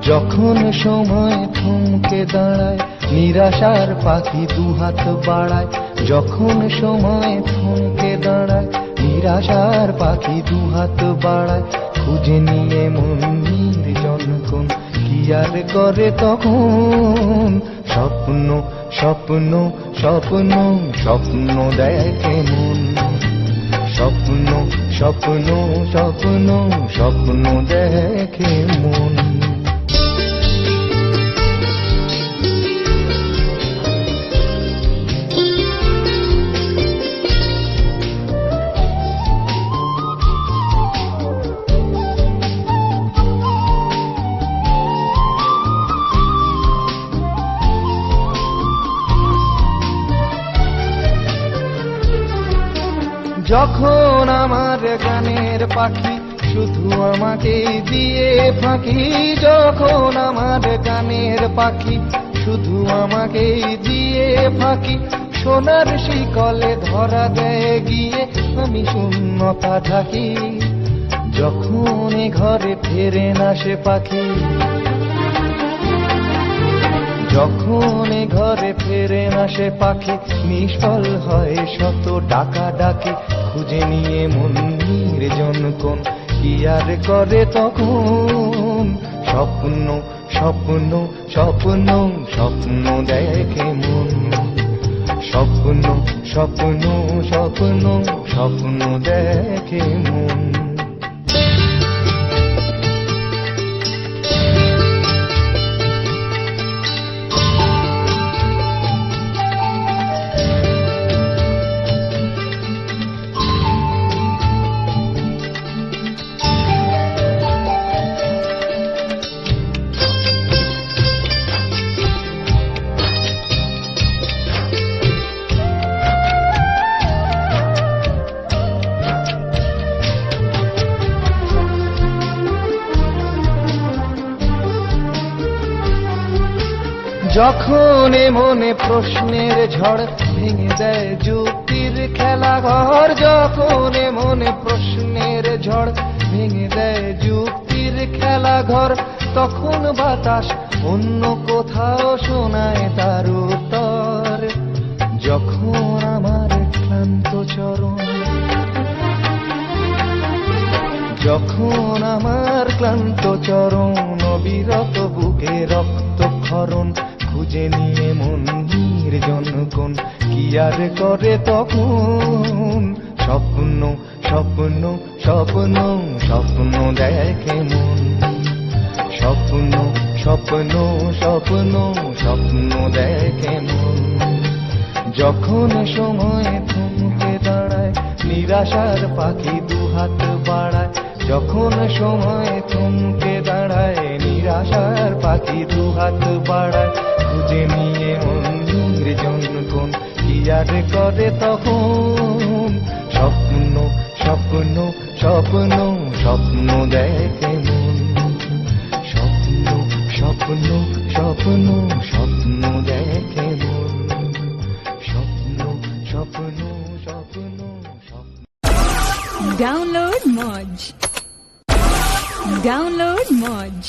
যখন সময় থমকে দাঁড়ায় নিরাশার পাখি দুহাত বাড়ায়, যখন সময় থমকে দাঁড়ায় নিরাশার পাখি দুহাত বাড়ায়, খুঁজে নিয়ে মন নির্জন কি আর করে তখন, স্বপ্ন স্বপ্ন স্বপ্ন স্বপ্ন দেখে মন, স্বপ্ন স্বপ্ন স্বপ্ন স্বপ্ন দেখে মন। যখন আমার গানের পাখি শুধু আমাকে দিয়ে ফাঁকি, যখন আমার গানের পাখি শুধু আমাকে দিয়ে ফাঁকি, সোনার শিকলে ধরা দেয় গিয়ে আমি শূন্যতা ঢাকি, যখন এ ঘরে ফেরে না সে পাখি, যখন এ ঘরে ফেরে না সে পাখি, নিষ্ফল হয় শত ডাকা ডাকি, খুঁজে নিয়ে মন নির্জন কোন কি আর করে তখন, স্বপ্ন স্বপ্ন স্বপ্ন স্বপ্ন দেখে মন, স্বপ্ন স্বপ্ন স্বপ্ন স্বপ্ন দেখে মন। যখন মনে প্রশ্নের ঝড় ভেঙে দেয় যুক্তির খেলাঘর, যখন মনে প্রশ্নের ঝড় ভেঙে দেয় যুক্তির খেলাঘর, তখন বাতাস অন্য কোথাও শোনায় তার উত্তর, যখন আমার ক্লান্ত চরণ, যখন আমার ক্লান্ত চরণ অবিরত বুকে রক্তক্ষরণ, খুঁজে নিয়ে মন নির্জন কোন কি আর করে তখন, স্বপ্ন স্বপ্ন স্বপ্ন স্বপ্ন দেখে মন, স্বপ্ন স্বপ্ন স্বপ্ন স্বপ্ন দেখে মন, যখন সময় থমকে দাঁড়ায় নিরাশার পাখি দুহাত বাড়ায়, যখন সময় থমকে দাঁড়ায় নিরাশার পাখি দুহাত বাড়ায়, খুঁজে নিয়ে মন নির্জন কোন কি আর করে তখন, স্বপ্ন স্বপ্ন স্বপ্ন স্বপ্ন দেখে মন, স্বপ্ন স্বপ্ন স্বপ্ন স্বপ্ন দেখে মন, স্বপ্ন স্বপ্ন স্বপ্ন স্বপ্ন। Download Moj.